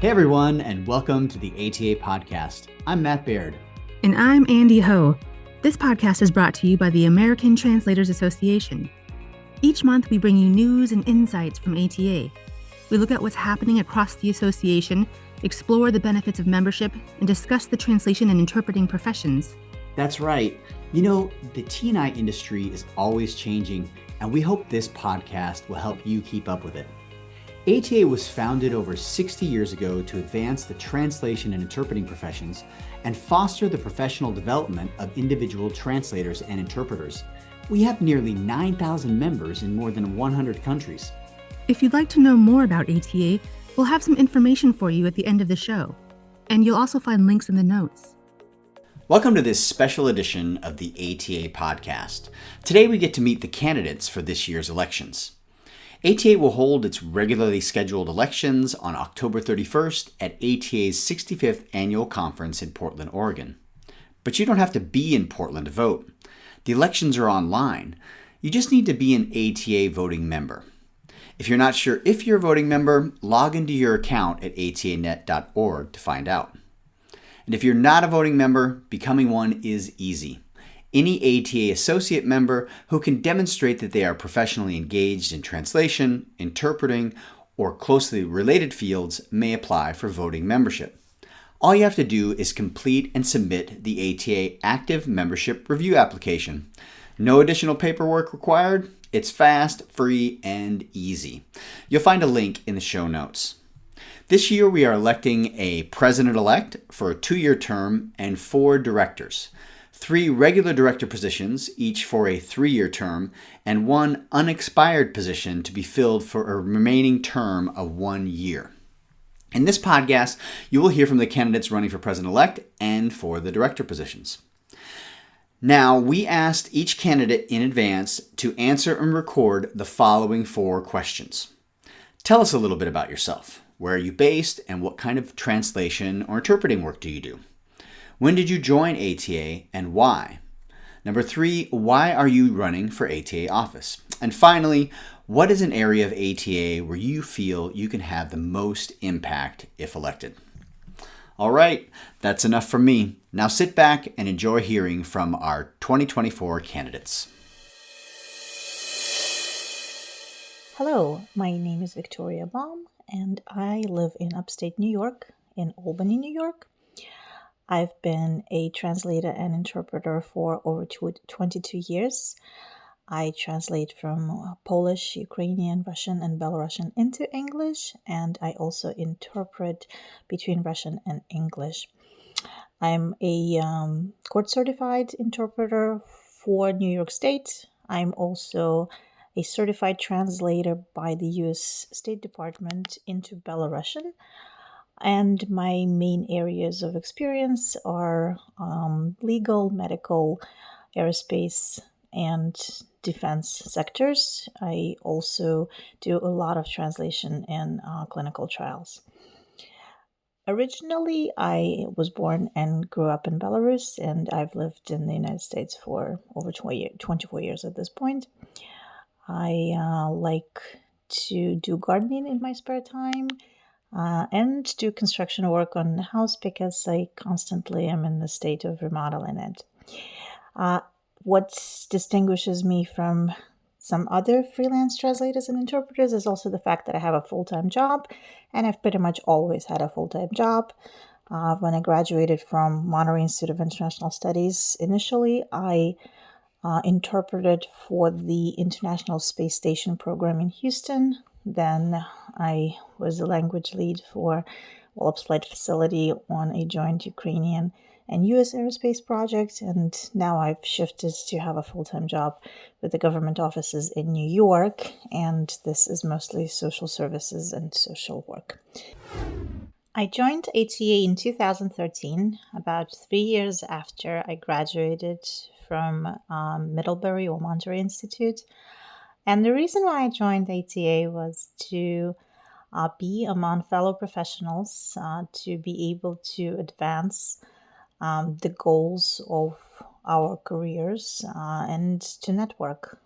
Hey everyone, and welcome to the ATA podcast. I'm Matt Baird. And I'm Andy Ho. This podcast is brought to you by the American Translators Association. Each month, we bring you news and insights from ATA. We look at what's happening across the association, explore the benefits of membership, and discuss the translation and interpreting professions. That's right. You know, the T&I industry is always changing, and we hope this podcast will help you keep up with it. ATA was founded over 60 years ago to advance the translation and interpreting professions and foster the professional development of individual translators and interpreters. We have nearly 9,000 members in more than 100 countries. If you'd like to know more about ATA, we'll have some information for you at the end of the show. And you'll also find links in the notes. Welcome to this special edition of the ATA podcast. Today we get to meet the candidates for this year's elections. ATA will hold its regularly scheduled elections on October 31st at ATA's 65th annual conference in Portland, Oregon. But you don't have to be in Portland to vote. The elections are online. You just need to be an ATA voting member. If you're not sure if you're a voting member, log into your account at atanet.org to find out. And if you're not a voting member, becoming one is easy. Any ATA associate member who can demonstrate that they are professionally engaged in translation, interpreting, or closely related fields may apply for voting membership. All you have to do is complete and submit the ATA Active Membership Review application. No additional paperwork required. It's fast, free, and easy. You'll find a link in the show notes. This year we are electing a president-elect for a 2-year term and 4 directors. 3 regular director positions, each for a 3-year term, and 1 unexpired position to be filled for a remaining term of 1 year. In this podcast, you will hear from the candidates running for president-elect and for the director positions. Now, we asked each candidate in advance to answer and record the following 4 questions. Tell us a little bit about yourself. Where are you based, and what kind of translation or interpreting work do you do? When did you join ATA and why? Number 3, why are you running for ATA office? And finally, what is an area of ATA where you feel you can have the most impact if elected? All right, that's enough from me. Now sit back and enjoy hearing from our 2024 candidates. Hello, my name is Victoria Baum, and I live in upstate New York, in Albany, New York. I've been a translator and interpreter for over 22 years. I translate from Polish, Ukrainian, Russian, and Belarusian into English, and I also interpret between Russian and English. I'm a court-certified interpreter for New York State. I'm also a certified translator by the U.S. State Department into Belarusian. And my main areas of experience are legal, medical, aerospace, and defense sectors. I also do a lot of translation in clinical trials. Originally, I was born and grew up in Belarus, and I've lived in the United States for over 24 years at this point. I like to do gardening in my spare time. And do construction work on the house because I constantly am in the state of remodeling it. What distinguishes me from some other freelance translators and interpreters is also the fact that I have a full-time job, and I've pretty much always had a full-time job. When I graduated from Monterey Institute of International Studies, initially I interpreted for the International Space Station program in Houston. Then I was the language lead for Wallops Flight Facility on a joint Ukrainian and U.S. aerospace project, and now I've shifted to have a full-time job with the government offices in New York, and this is mostly social services and social work. I joined ATA in 2013, about 3 years after I graduated from Middlebury or Monterey Institute. And the reason why I joined ATA was to be among fellow professionals, to be able to advance the goals of our careers and to network.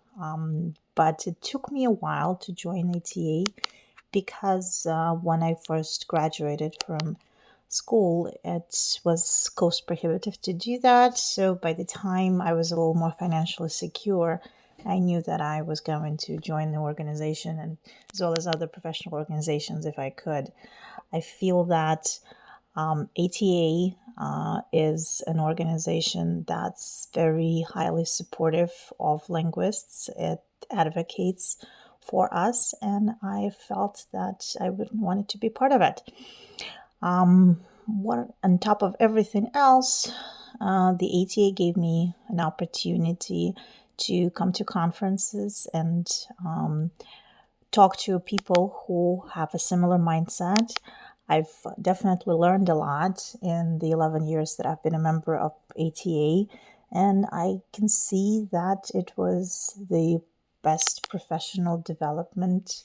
But it took me a while to join ATA because when I first graduated from school, it was cost prohibitive to do that. So by the time I was a little more financially secure, I knew that I was going to join the organization, and as well as other professional organizations if I could. I feel that ATA is an organization that's very highly supportive of linguists. It advocates for us, and I felt that I would wanted to be part of it. What on top of everything else, the ATA gave me an opportunity to come to conferences and talk to people who have a similar mindset. I've definitely learned a lot in the 11 years that I've been a member of ATA, and I can see that it was the best professional development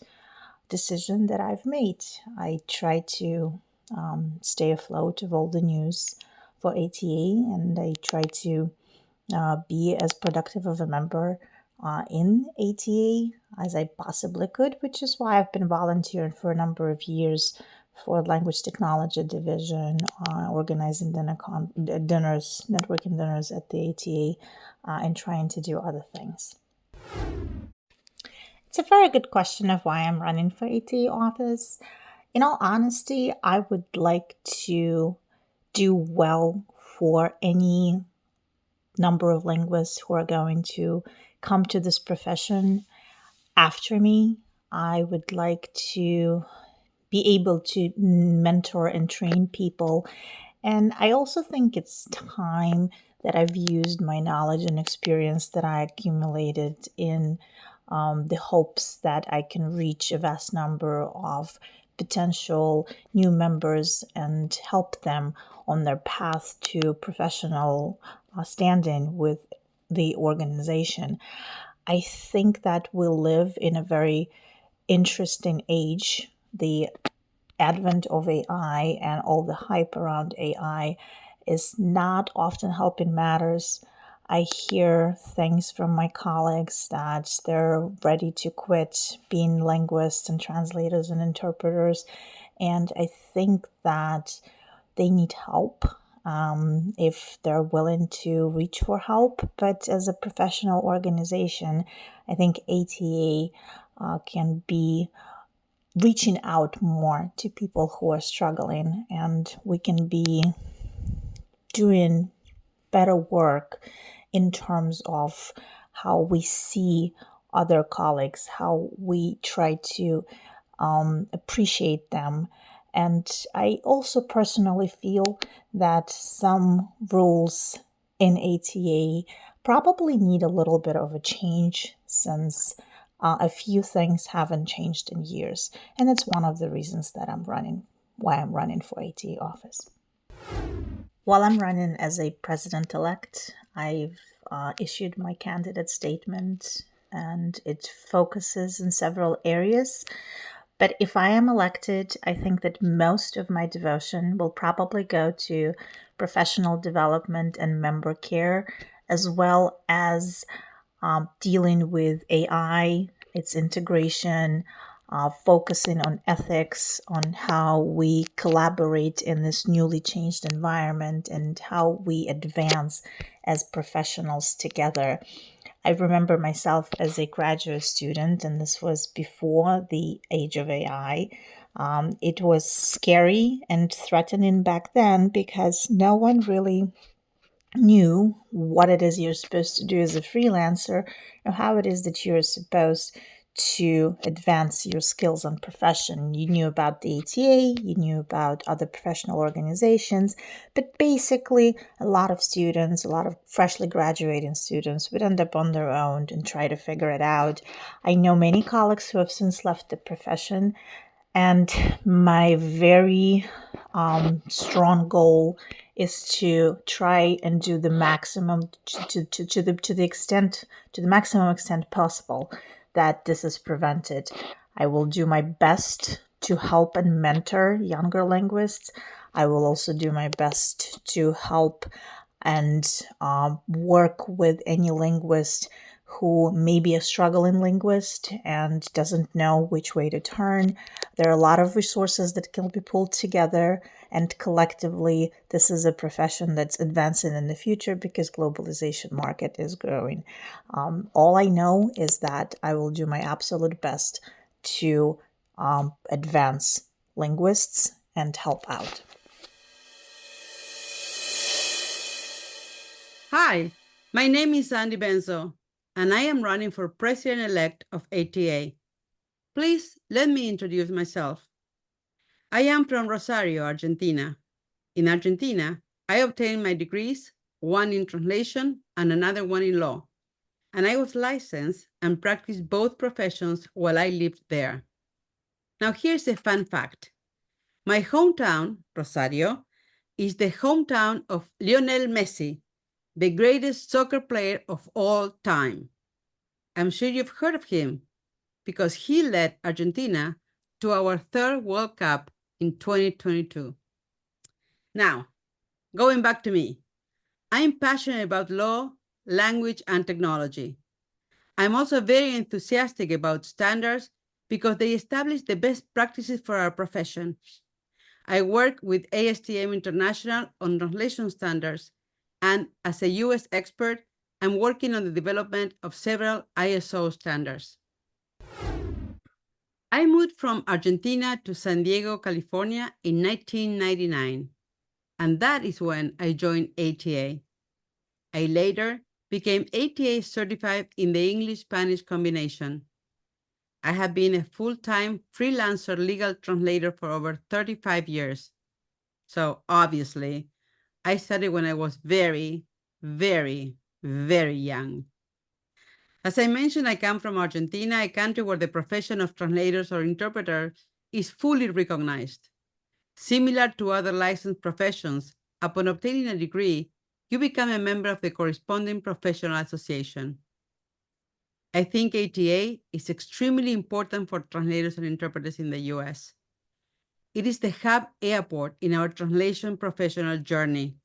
decision that I've made. I try to stay afloat of all the news for ATA, and I try to be as productive of a member in ATA as I possibly could, which is why I've been volunteering for a number of years for Language Technology Division, organizing dinners, networking dinners at the ATA, and trying to do other things. It's a very good question of why I'm running for ATA office. In all honesty, I would like to do well for any number of linguists who are going to come to this profession after me. I would like to be able to mentor and train people. And I also think it's time that I've used my knowledge and experience that I accumulated in the hopes that I can reach a vast number of potential new members and help them on their path to professional standing with the organization. I think that we live in a very interesting age. The advent of AI and all the hype around AI is not often helping matters. I hear things from my colleagues that they're ready to quit being linguists and translators and interpreters. And I think that they need help if they're willing to reach for help. But as a professional organization, I think ATA can be reaching out more to people who are struggling, and we can be doing better work in terms of how we see other colleagues, how we try to appreciate them. And I also personally feel that some rules in ATA probably need a little bit of a change, since a few things haven't changed in years. And that's one of the reasons that why I'm running for ATA office. While I'm running as a president-elect, I've issued my candidate statement, and it focuses in several areas. But if I am elected, I think that most of my devotion will probably go to professional development and member care, as well as dealing with AI, its integration, focusing on ethics, on how we collaborate in this newly changed environment, and how we advance as professionals together. I remember myself as a graduate student, and this was before the age of AI. It was scary and threatening back then because no one really knew what it is you're supposed to do as a freelancer, or how it is that you're supposed to advance your skills and profession. You knew about the ATA, you knew about other professional organizations, but basically a lot of students, a lot of freshly graduating students would end up on their own and try to figure it out. I know many colleagues who have since left the profession, and my very strong goal is to try and do the maximum to the maximum extent possible that this is prevented. I will do my best to help and mentor younger linguists. I will also do my best to help and work with any linguist who may be a struggling linguist and doesn't know which way to turn. There are a lot of resources that can be pulled together, and collectively, this is a profession that's advancing in the future because globalization market is growing. All I know is that I will do my absolute best to advance linguists and help out. Hi, my name is Andy Benzo, and I am running for president-elect of ATA. Please let me introduce myself. I am from Rosario, Argentina. In Argentina, I obtained my degrees, one in translation and another one in law, and I was licensed and practiced both professions while I lived there. Now here's a fun fact. My hometown, Rosario, is the hometown of Lionel Messi, the greatest soccer player of all time. I'm sure you've heard of him because he led Argentina to our third World Cup in 2022. Now, going back to me, I'm passionate about law, language, and technology. I'm also very enthusiastic about standards because they establish the best practices for our profession. I work with ASTM International on translation standards, and as a US expert, I'm working on the development of several ISO standards. I moved from Argentina to San Diego, California in 1999, and that is when I joined ATA. I later became ATA certified in the English-Spanish combination. I have been a full-time freelancer legal translator for over 35 years. So obviously, I started when I was very, very, very young. As I mentioned, I come from Argentina, a country where the profession of translators or interpreter is fully recognized. Similar to other licensed professions, upon obtaining a degree, you become a member of the corresponding professional association. I think ATA is extremely important for translators and interpreters in the US. It is the hub airport in our translation professional journey.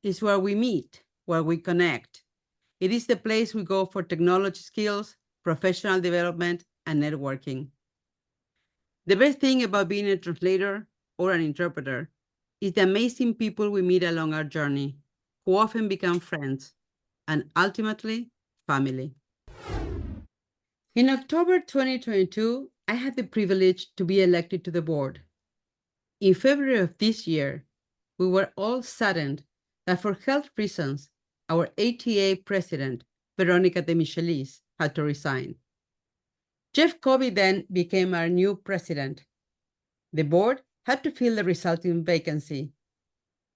It's where we meet, where we connect. It is the place we go for technology skills, professional development, and networking. The best thing about being a translator or an interpreter is the amazing people we meet along our journey, who often become friends and ultimately family. In October 2022, I had the privilege to be elected to the board. In February of this year, we were all saddened that for health reasons, our ATA president, Veronica de Michelis, had to resign. Jeff Covey then became our new president. The board had to fill the resulting vacancy.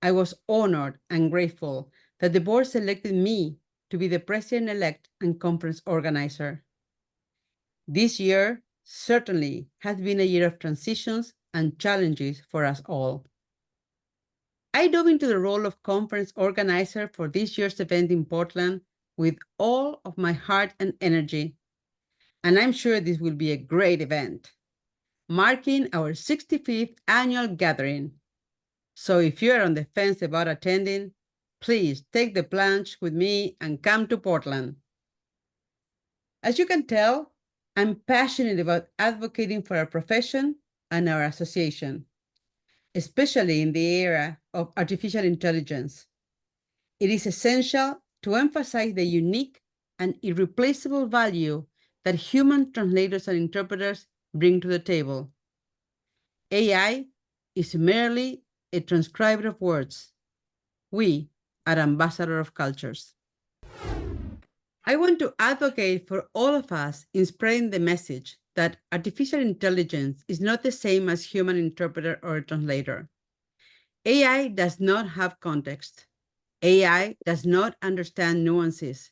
I was honored and grateful that the board selected me to be the president-elect and conference organizer. This year certainly has been a year of transitions and challenges for us all. I dove into the role of conference organizer for this year's event in Portland with all of my heart and energy, and I'm sure this will be a great event, marking our 65th annual gathering. So if you're on the fence about attending, please take the plunge with me and come to Portland. As you can tell, I'm passionate about advocating for our profession and our association, especially in the era of artificial intelligence. It is essential to emphasize the unique and irreplaceable value that human translators and interpreters bring to the table. AI is merely a transcriber of words. We are ambassadors of cultures. I want to advocate for all of us in spreading the message that artificial intelligence is not the same as human interpreter or translator. AI does not have context. AI does not understand nuances.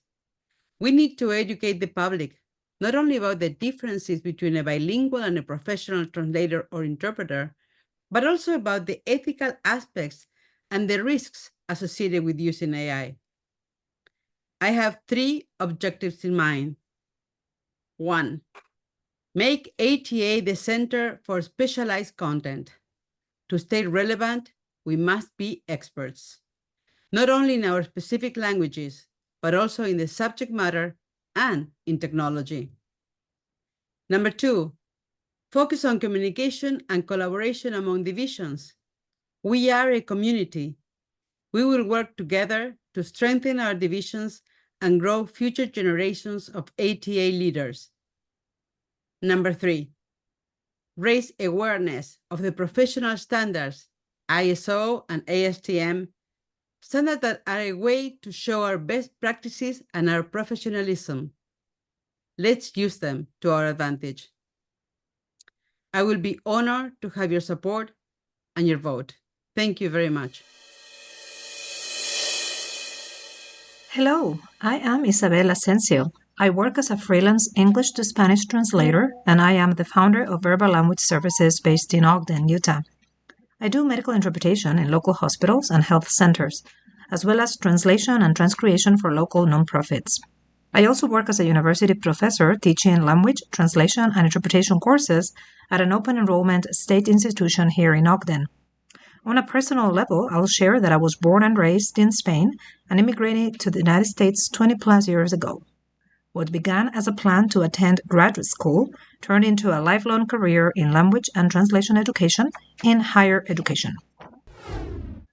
We need to educate the public, not only about the differences between a bilingual and a professional translator or interpreter, but also about the ethical aspects and the risks associated with using AI. I have three objectives in mind. 1, make ATA the center for specialized content. To stay relevant, we must be experts, not only in our specific languages, but also in the subject matter and in technology. Number 2, focus on communication and collaboration among divisions. We are a community. We will work together to strengthen our divisions and grow future generations of ATA leaders. Number 3, raise awareness of the professional standards, ISO and ASTM, standards that are a way to show our best practices and our professionalism. Let's use them to our advantage. I will be honored to have your support and your vote. Thank you very much. Hello, I am Isabel Asensio. I work as a freelance English to Spanish translator, and I am the founder of Verbal Language Services based in Ogden, Utah. I do medical interpretation in local hospitals and health centers, as well as translation and transcreation for local nonprofits. I also work as a university professor teaching language, translation, and interpretation courses at an open enrollment state institution here in Ogden. On a personal level, I'll share that I was born and raised in Spain and immigrated to the United States 20 plus years ago. What began as a plan to attend graduate school turned into a lifelong career in language and translation education in higher education.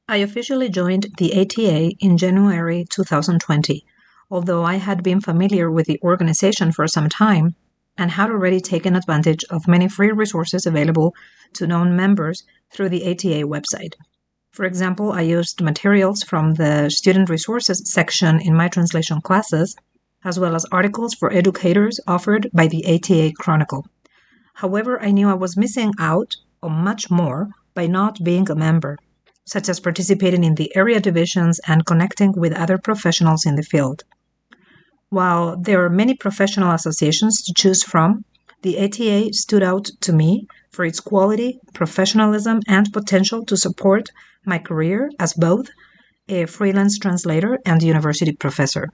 I officially joined the ATA in January 2020, although I had been familiar with the organization for some time and had already taken advantage of many free resources available to non-members through the ATA website. For example, I used materials from the Student Resources section in my translation classes, as well as articles for educators offered by the ATA Chronicle. However, I knew I was missing out on much more by not being a member, such as participating in the area divisions and connecting with other professionals in the field. While there are many professional associations to choose from, the ATA stood out to me for its quality, professionalism, and potential to support my career as both a freelance translator and university professor.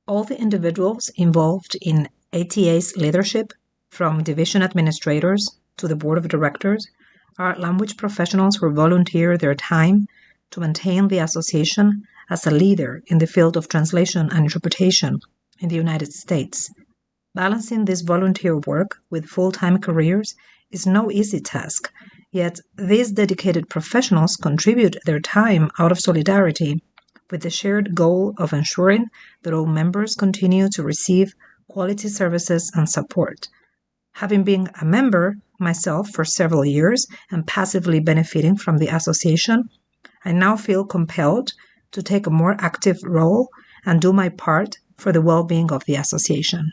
All the individuals involved in ATA's leadership, from division administrators to the board of directors, are language professionals who volunteer their time to maintain the association as a leader in the field of translation and interpretation in the United States. Balancing this volunteer work with full-time careers is no easy task, yet these dedicated professionals contribute their time out of solidarity with the shared goal of ensuring that all members continue to receive quality services and support. Having been a member myself for several years and passively benefiting from the association, I now feel compelled to take a more active role and do my part for the well-being of the association.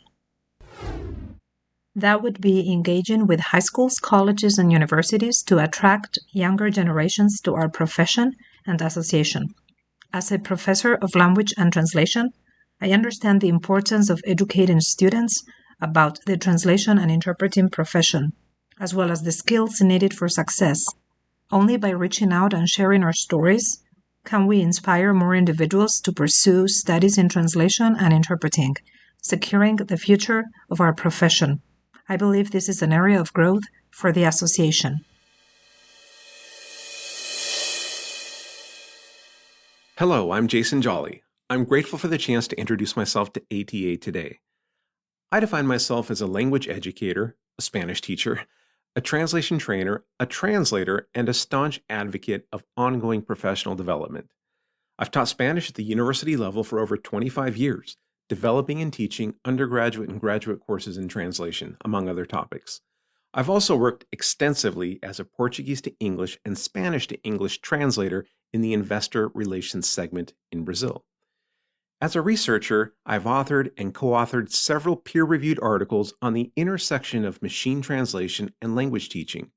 That would be engaging with high schools, colleges, and universities to attract younger generations to our profession and association. As a professor of language and translation, I understand the importance of educating students about the translation and interpreting profession, as well as the skills needed for success. Only by reaching out and sharing our stories can we inspire more individuals to pursue studies in translation and interpreting, securing the future of our profession. I believe this is an area of growth for the association. Hello, I'm Jason Jolly. I'm grateful for the chance to introduce myself to ATA today. I define myself as a language educator, a Spanish teacher, a translation trainer, a translator, and a staunch advocate of ongoing professional development. I've taught Spanish at the university level for over 25 years, developing and teaching undergraduate and graduate courses in translation, among other topics. I've also worked extensively as a Portuguese to English and Spanish to English translator in the investor relations segment in Brazil. As a researcher, I've authored and co-authored several peer-reviewed articles on the intersection of machine translation and language teaching.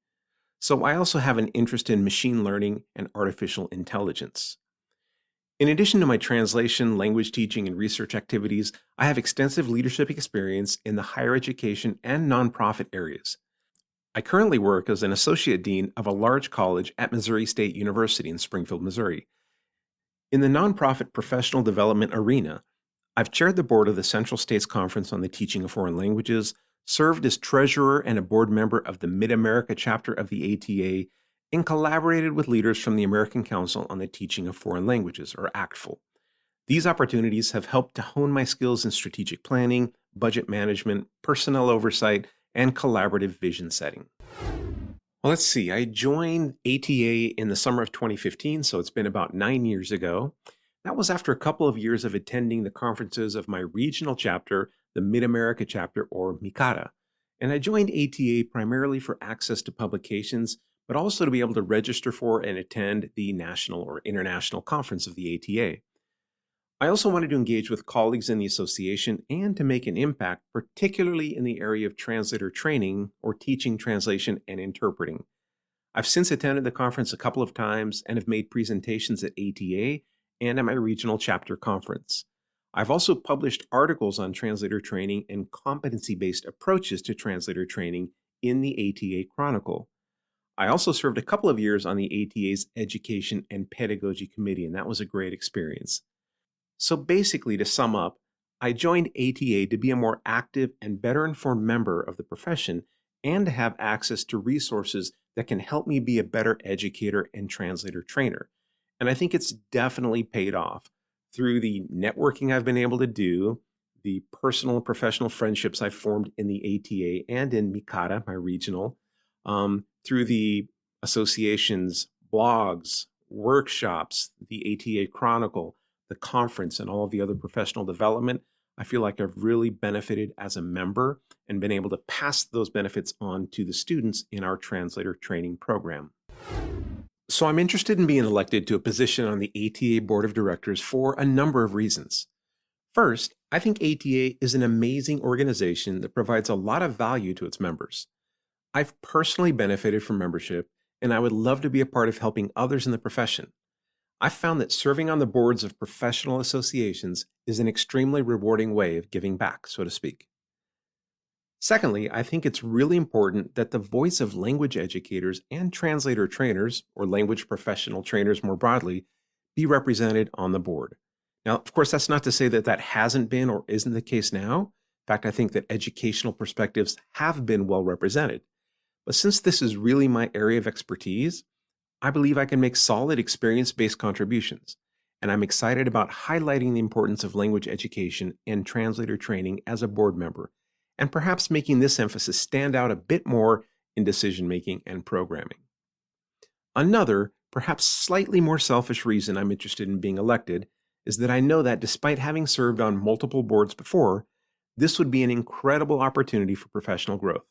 So I also have an interest in machine learning and artificial intelligence. In addition to my translation, language teaching, and research activities, I have extensive leadership experience in the higher education and nonprofit areas. I currently work as an associate dean of a large college at Missouri State University in Springfield, Missouri. In the nonprofit professional development arena, I've chaired the board of the Central States Conference on the Teaching of Foreign Languages, served as treasurer and a board member of the Mid-America chapter of the ATA, and collaborated with leaders from the American Council on the Teaching of Foreign Languages, or ACTFL. These opportunities have helped to hone my skills in strategic planning, budget management, personnel oversight, and collaborative vision setting. Well, let's see. I joined ATA in the summer of 2015, so it's been about 9 years ago. That was after a couple of years of attending the conferences of my regional chapter, the Mid-America chapter, or MICATA. And I joined ATA primarily for access to publications, but also to be able to register for and attend the national or international conference of the ATA. I also wanted to engage with colleagues in the association and to make an impact, particularly in the area of translator training or teaching translation and interpreting. I've since attended the conference a couple of times and have made presentations at ATA and at my regional chapter conference. I've also published articles on translator training and competency-based approaches to translator training in the ATA Chronicle. I also served a couple of years on the ATA's Education and Pedagogy Committee, and that was a great experience. So basically, to sum up, I joined ATA to be a more active and better informed member of the profession and to have access to resources that can help me be a better educator and translator trainer. And I think it's definitely paid off through the networking I've been able to do, the personal and professional friendships I've formed in the ATA and in MICATA, my regional, through the association's blogs, workshops, the ATA Chronicle, the conference, and all of the other professional development. I feel like I've really benefited as a member and been able to pass those benefits on to the students in our translator training program. So I'm interested in being elected to a position on the ATA Board of Directors for a number of reasons. First, I think ATA is an amazing organization that provides a lot of value to its members. I've personally benefited from membership, and I would love to be a part of helping others in the profession. I've found that serving on the boards of professional associations is an extremely rewarding way of giving back, so to speak. Secondly, I think it's really important that the voice of language educators and translator trainers, or language professional trainers more broadly, be represented on the board. Now, of course, that's not to say that that hasn't been or isn't the case now. In fact, I think that educational perspectives have been well represented. But since this is really my area of expertise, I believe I can make solid experience-based contributions, and I'm excited about highlighting the importance of language education and translator training as a board member, and perhaps making this emphasis stand out a bit more in decision-making and programming. Another, perhaps slightly more selfish reason I'm interested in being elected is that I know that despite having served on multiple boards before, this would be an incredible opportunity for professional growth.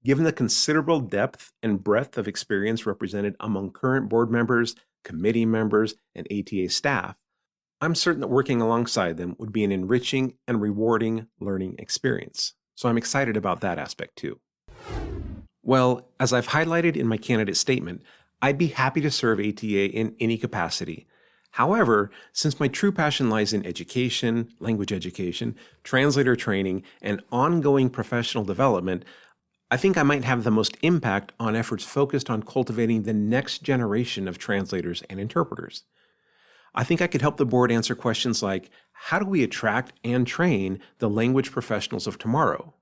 Given the considerable depth and breadth of experience represented among current board members, committee members, and ATA staff, I'm certain that working alongside them would be an enriching and rewarding learning experience. So I'm excited about that aspect too. Well, as I've highlighted in my candidate statement, I'd be happy to serve ATA in any capacity. However, since my true passion lies in education, language education, translator training, and ongoing professional development, I think I might have the most impact on efforts focused on cultivating the next generation of translators and interpreters. I think I could help the board answer questions like, how do we attract and train the language professionals of tomorrow?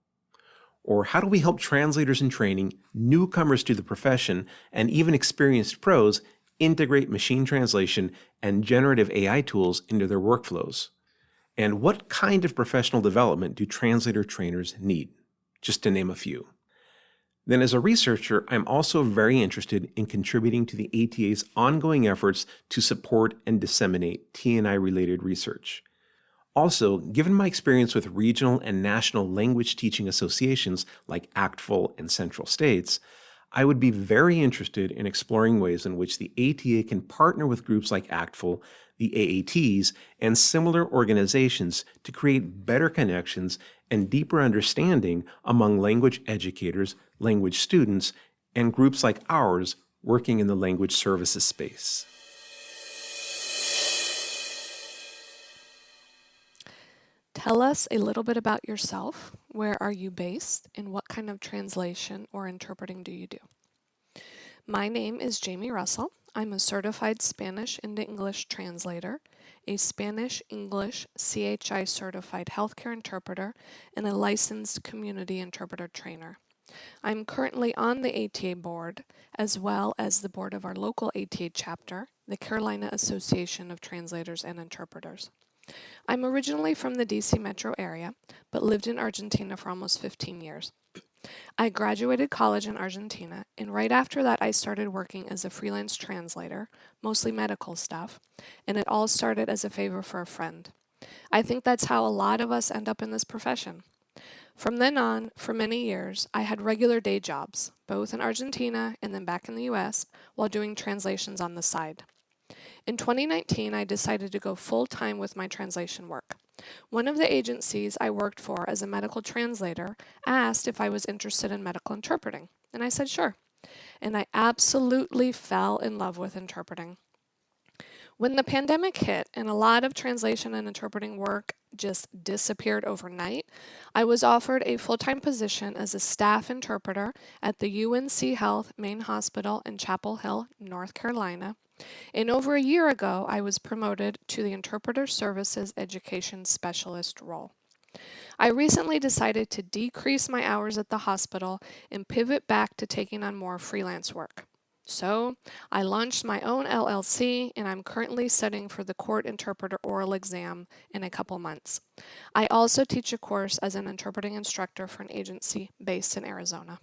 Or how do we help translators in training, newcomers to the profession, and even experienced pros integrate machine translation and generative AI tools into their workflows? And what kind of professional development do translator trainers need? Just to name a few. Then as a researcher, I'm also very interested in contributing to the ATA's ongoing efforts to support and disseminate T&I-related research. Also, given my experience with regional and national language teaching associations like ACTFL and Central States, I would be very interested in exploring ways in which the ATA can partner with groups like ACTFL, the AATs, and similar organizations to create better connections and deeper understanding among language educators, language students, and groups like ours working in the language services space. Tell us a little bit about yourself. Where are you based, and what kind of translation or interpreting do you do? My name is Jamie Russell. I'm a certified Spanish into English translator, a Spanish-English CHI certified healthcare interpreter, and a licensed community interpreter trainer. I'm currently on the ATA board, as well as the board of our local ATA chapter, the Carolina Association of Translators and Interpreters. I'm originally from the DC metro area, but lived in Argentina for almost 15 years. I graduated college in Argentina, and right after that I started working as a freelance translator, mostly medical stuff, and it all started as a favor for a friend. I think that's how a lot of us end up in this profession. From then on, for many years, I had regular day jobs, both in Argentina and then back in the US, while doing translations on the side. In 2019, I decided to go full-time with my translation work. One of the agencies I worked for as a medical translator asked if I was interested in medical interpreting, and I said sure. And I absolutely fell in love with interpreting. When the pandemic hit and a lot of translation and interpreting work just disappeared overnight, I was offered a full-time position as a staff interpreter at the UNC Health Main Hospital in Chapel Hill, North Carolina. And over a year ago, I was promoted to the Interpreter Services Education Specialist role. I recently decided to decrease my hours at the hospital and pivot back to taking on more freelance work. So, I launched my own LLC, and I'm currently studying for the court interpreter oral exam in a couple months. I also teach a course as an interpreting instructor for an agency based in Arizona.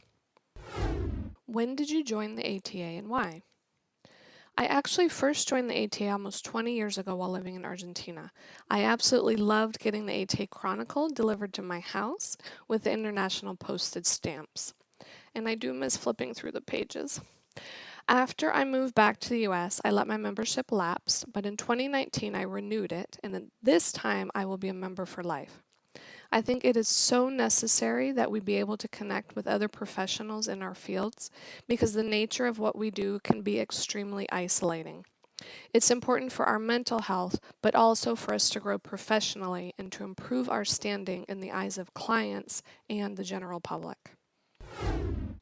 When did you join the ATA and why? I actually first joined the ATA almost 20 years ago while living in Argentina. I absolutely loved getting the ATA Chronicle delivered to my house with the international postage stamps. And I do miss flipping through the pages. After I moved back to the US, I let my membership lapse, but in 2019 I renewed it, and this time I will be a member for life. I think it is so necessary that we be able to connect with other professionals in our fields because the nature of what we do can be extremely isolating. It's important for our mental health, but also for us to grow professionally and to improve our standing in the eyes of clients and the general public.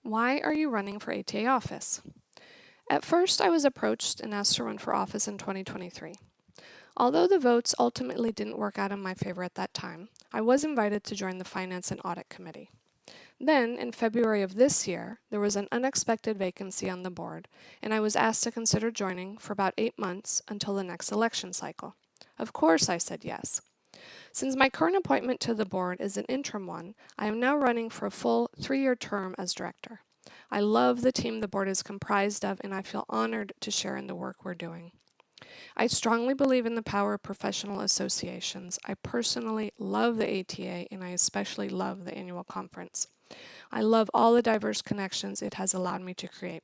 Why are you running for ATA office? At first, I was approached and asked to run for office in 2023. Although the votes ultimately didn't work out in my favor at that time, I was invited to join the Finance and Audit Committee. Then, in February of this year, there was an unexpected vacancy on the board, and I was asked to consider joining for about 8 months until the next election cycle. Of course, I said yes. Since my current appointment to the board is an interim one, I am now running for a full 3-year term as director. I love the team the board is comprised of, and I feel honored to share in the work we're doing. I strongly believe in the power of professional associations. I personally love the ATA, and I especially love the annual conference. I love all the diverse connections it has allowed me to create.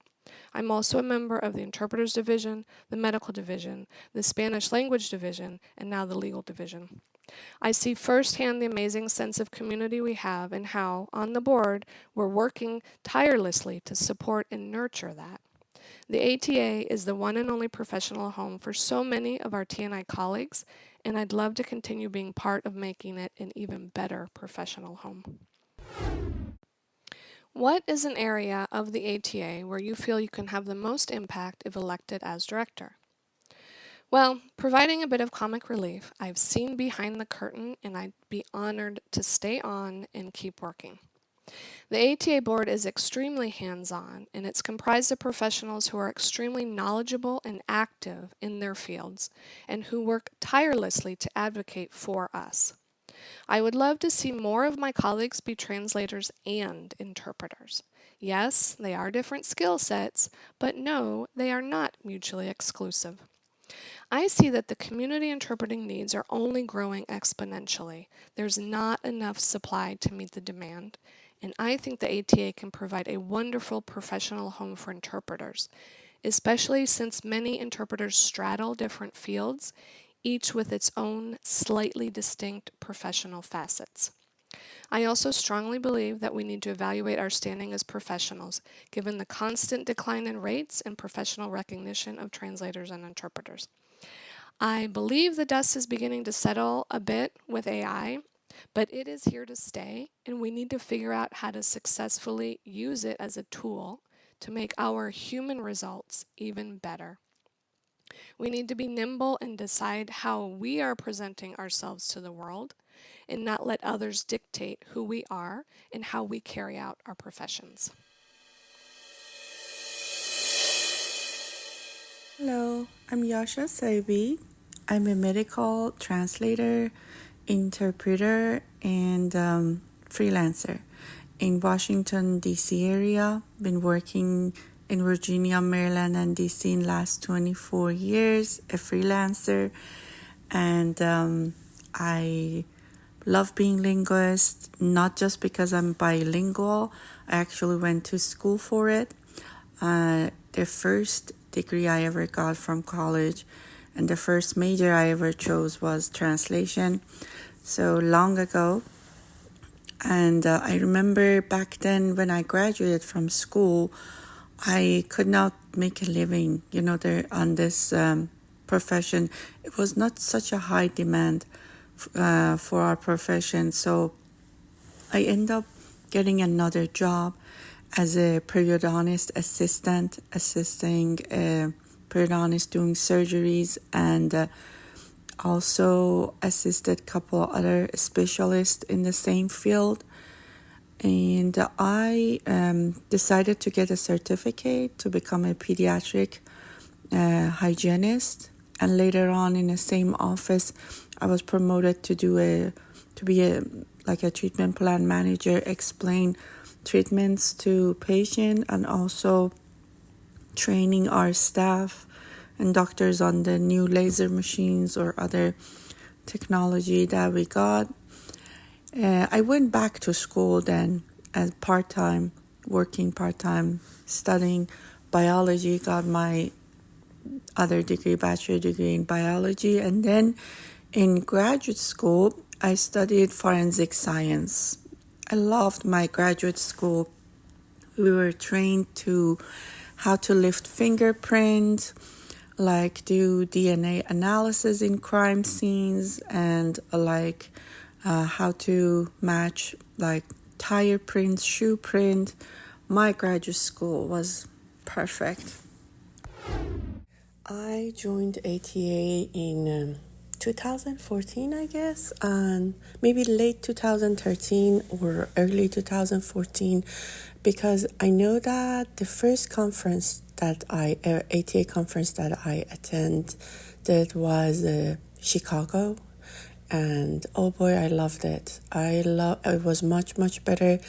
I'm also a member of the Interpreters Division, the Medical Division, the Spanish Language Division, and now the Legal Division. I see firsthand the amazing sense of community we have and how, on the board, we're working tirelessly to support and nurture that. The ATA is the one and only professional home for so many of our TNI colleagues, and I'd love to continue being part of making it an even better professional home. What is an area of the ATA where you feel you can have the most impact if elected as director? Well, providing a bit of comic relief, I've seen behind the curtain, and I'd be honored to stay on and keep working. The ATA board is extremely hands-on, and it's comprised of professionals who are extremely knowledgeable and active in their fields, and who work tirelessly to advocate for us. I would love to see more of my colleagues be translators and interpreters. Yes, they are different skill sets, but no, they are not mutually exclusive. I see that the community interpreting needs are only growing exponentially. There's not enough supply to meet the demand, and I think the ATA can provide a wonderful professional home for interpreters, especially since many interpreters straddle different fields, each with its own slightly distinct professional facets. I also strongly believe that we need to evaluate our standing as professionals, given the constant decline in rates and professional recognition of translators and interpreters. I believe the dust is beginning to settle a bit with AI, but it is here to stay, and we need to figure out how to successfully use it as a tool to make our human results even better. We need to be nimble and decide how we are presenting ourselves to the world and not let others dictate who we are and how we carry out our professions. Hello, I'm Yasha Sabi. I'm a medical translator, interpreter, and freelancer in Washington, D.C. area. Been working in Virginia, Maryland, and D.C. in last 24 years, a freelancer. And I love being linguist, not just because I'm bilingual. I actually went to school for it. The first degree I ever got from college and the first major I ever chose was translation, so long ago. And I remember back then when I graduated from school, I could not make a living, there on this profession. It was not such a high demand for our profession. So I ended up getting another job as a periodontist assistant, assisting a periodontist doing surgeries, and also assisted a couple other specialists in the same field. And I decided to get a certificate to become a pediatric hygienist. And later on in the same office, I was promoted to be a treatment plan manager, explain treatments to patient and also training our staff and doctors on the new laser machines or other technology that we got. I went back to school then as working part-time, studying biology, got my other degree, bachelor degree in biology. And then in graduate school, I studied forensic science. I loved my graduate school. We were trained to how to lift fingerprints, do DNA analysis in crime scenes, and how to match tire prints, shoe print. My graduate school was perfect. I joined ATA in 2014, I guess, and maybe late 2013 or early 2014, because I know that the first conference ATA conference that I attended was Chicago, and oh boy, I loved it. It was much, much better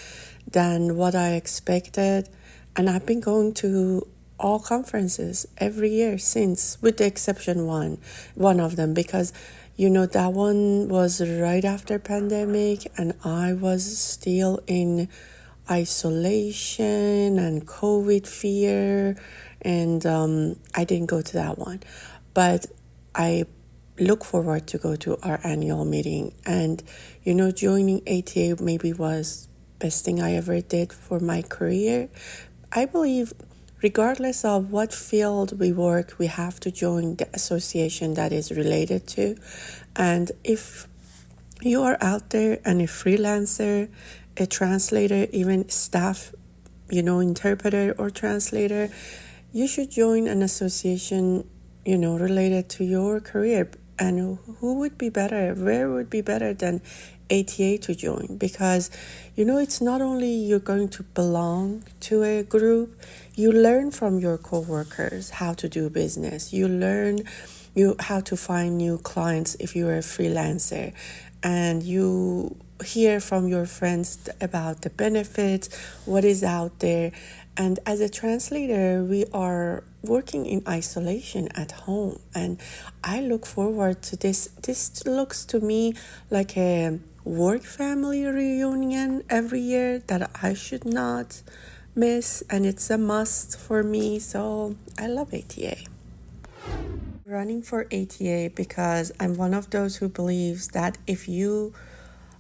than what I expected, and I've been going to all conferences every year since, with the exception one of them, because that one was right after pandemic and I was still in isolation and COVID fear, and I didn't go to that one. But I look forward to go to our annual meeting, and joining ATA maybe was best thing I ever did for my career. I believe regardless of what field we work, we have to join the association that is related to. And if you are out there and a freelancer, a translator, even staff, interpreter or translator, you should join an association, related to your career. And where would be better than ATA to join? Because, it's not only you're going to belong to a group, you learn from your coworkers how to do business. You learn how to find new clients if you're a freelancer. And you hear from your friends about the benefits, what is out there. And as a translator, we are working in isolation at home. And I look forward to this. This looks to me like a work family reunion every year that I should not miss. And it's a must for me. So I love ATA. Running for ATA because I'm one of those who believes that if you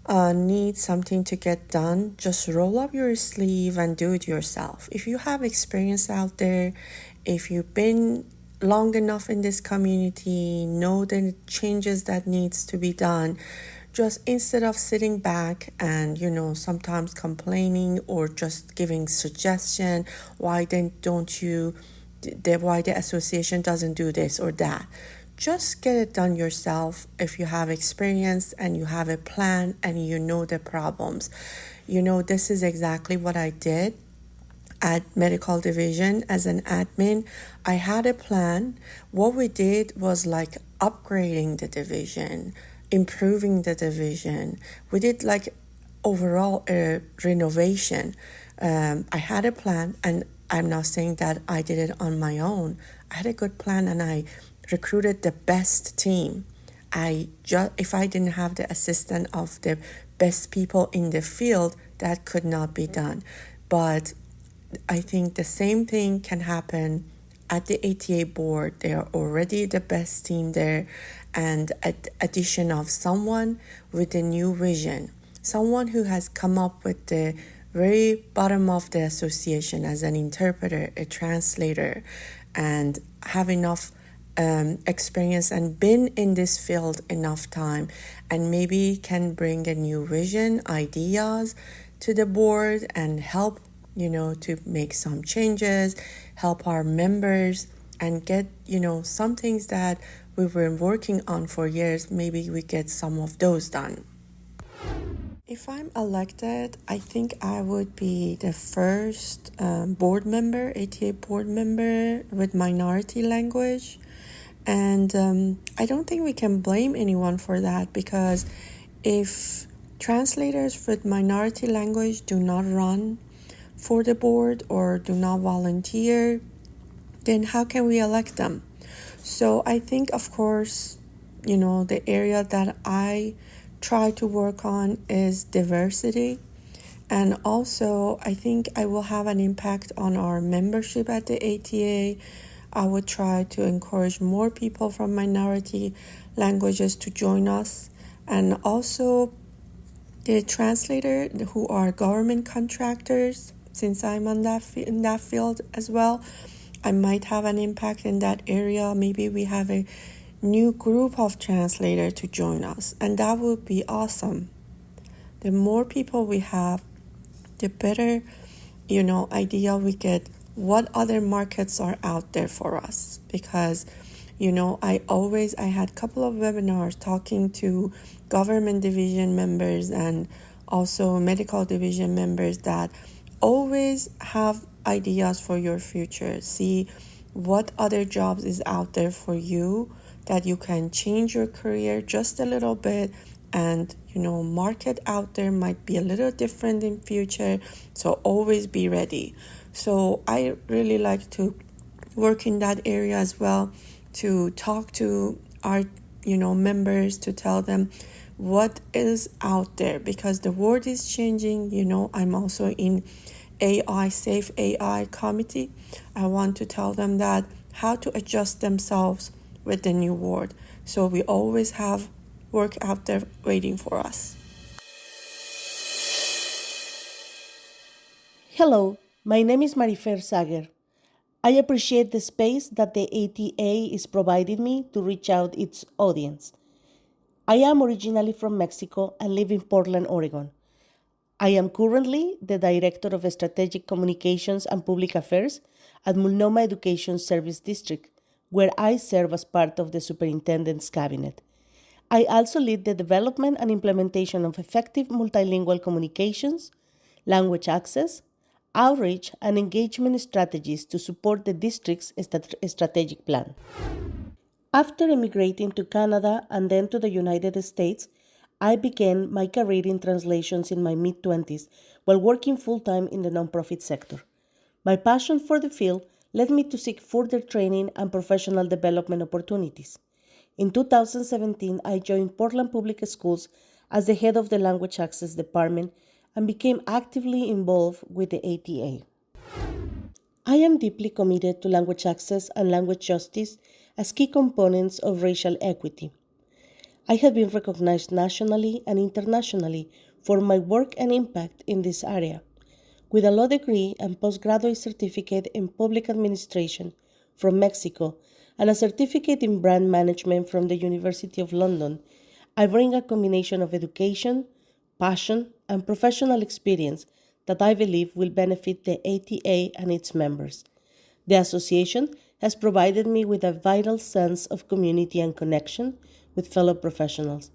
need something to get done, just roll up your sleeve and do it yourself. If you have experience out there, if you've been long enough in this community, know the changes that needs to be done, just instead of sitting back and sometimes complaining or just giving suggestion, why the association doesn't do this or that. Just get it done yourself if you have experience and you have a plan and you know the problems. This is exactly what I did. at medical division as an admin, I had a plan. What we did was like upgrading the division, improving the division. We did like overall a renovation. I had a plan, and I'm not saying that I did it on my own. I had a good plan, and I recruited the best team. If I didn't have the assistance of the best people in the field, that could not be done. But I think the same thing can happen at the ATA board. They are already the best team there, and addition of someone with a new vision, someone who has come up with the very bottom of the association as an interpreter, a translator, and have enough experience and been in this field enough time, and maybe can bring a new vision, ideas to the board and help, to make some changes, help our members and get, some things that we've been working on for years. Maybe we get some of those done. If I'm elected, I think I would be the first board member, ATA board member with minority language. And I don't think we can blame anyone for that, because if translators with minority language do not run for the board or do not volunteer, then how can we elect them? So I think, of course, the area that I try to work on is diversity. And also, I think I will have an impact on our membership at the ATA. I would try to encourage more people from minority languages to join us. And also, the translator who are government contractors, since I'm in that field as well, I might have an impact in that area. Maybe we have a new group of translators to join us, and that would be awesome. The more people we have, the better, idea we get what other markets are out there for us. Because, I had a couple of webinars talking to government division members and also medical division members that always have ideas for your future. See what other jobs is out there for you, that you can change your career just a little bit, and market out there might be a little different in future, so always be ready. So I really like to work in that area as well, to talk to our members, to tell them what is out there, because the world is changing. I'm also in AI Safe AI committee. I want to tell them that how to adjust themselves with the new world. So we always have work out there waiting for us. Hello, my name is Marifer Sager. I appreciate the space that the ATA is providing me to reach out its audience. I am originally from Mexico and live in Portland, Oregon. I am currently the Director of Strategic Communications and Public Affairs at Multnomah Education Service District, where I serve as part of the Superintendent's Cabinet. I also lead the development and implementation of effective multilingual communications, language access, outreach, and engagement strategies to support the district's strategic plan. After emigrating to Canada and then to the United States, I began my career in translations in my mid-20s while working full-time in the nonprofit sector. My passion for the field led me to seek further training and professional development opportunities. In 2017, I joined Portland Public Schools as the head of the Language Access Department and became actively involved with the ATA. I am deeply committed to language access and language justice as key components of racial equity. I have been recognized nationally and internationally for my work and impact in this area. With a law degree and postgraduate certificate in public administration from Mexico and a certificate in brand management from the University of London, I bring a combination of education, passion, and professional experience that I believe will benefit the ATA and its members. The association has provided me with a vital sense of community and connection with fellow professionals,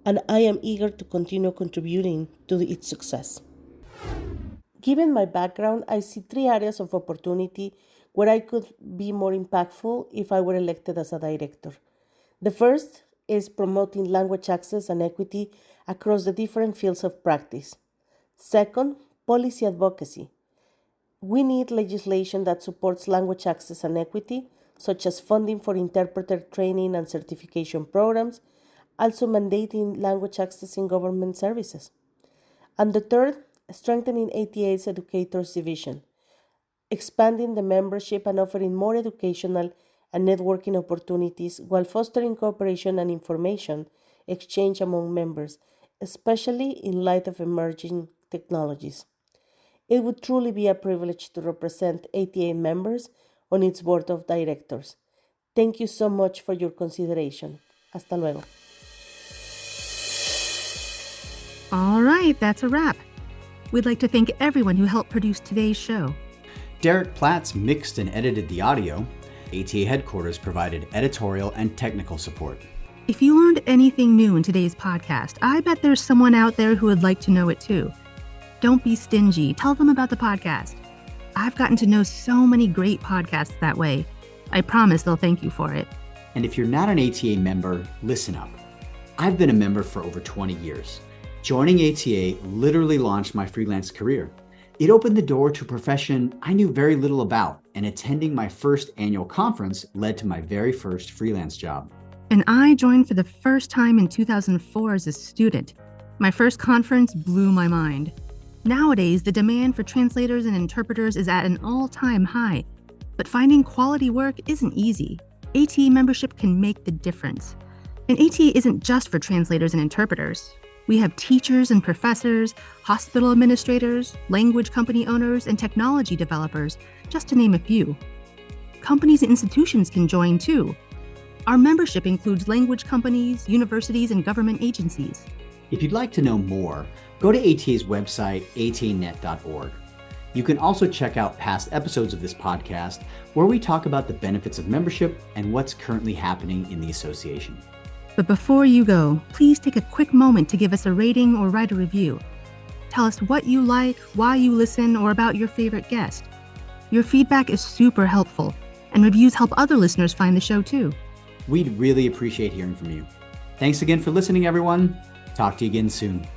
and I am eager to continue contributing to its success. Given my background, I see 3 areas of opportunity where I could be more impactful if I were elected as a director. The first is promoting language access and equity across the different fields of practice. Second, policy advocacy. We need legislation that supports language access and equity, such as funding for interpreter training and certification programs, also mandating language access in government services. And the third, strengthening ATA's Educators Division, expanding the membership and offering more educational and networking opportunities while fostering cooperation and information exchange among members, especially in light of emerging technologies. It would truly be a privilege to represent ATA members on its board of directors. Thank you so much for your consideration. Hasta luego. All right, that's a wrap. We'd like to thank everyone who helped produce today's show. Derek Platts mixed and edited the audio. ATA headquarters provided editorial and technical support. If you learned anything new in today's podcast, I bet there's someone out there who would like to know it too. Don't be stingy. Tell them about the podcast. I've gotten to know so many great podcasts that way. I promise they'll thank you for it. And if you're not an ATA member, listen up. I've been a member for over 20 years. Joining ATA literally launched my freelance career. It opened the door to a profession I knew very little about, and attending my first annual conference led to my very first freelance job. And I joined for the first time in 2004 as a student. My first conference blew my mind. Nowadays, the demand for translators and interpreters is at an all-time high, but finding quality work isn't easy. ATA membership can make the difference. And ATA isn't just for translators and interpreters. We have teachers and professors, hospital administrators, language company owners, and technology developers, just to name a few. Companies and institutions can join too. Our membership includes language companies, universities, and government agencies. If you'd like to know more, go to ATA's website, atanet.org. You can also check out past episodes of this podcast where we talk about the benefits of membership and what's currently happening in the association. But before you go, please take a quick moment to give us a rating or write a review. Tell us what you like, why you listen, or about your favorite guest. Your feedback is super helpful, and reviews help other listeners find the show too. We'd really appreciate hearing from you. Thanks again for listening, everyone. Talk to you again soon.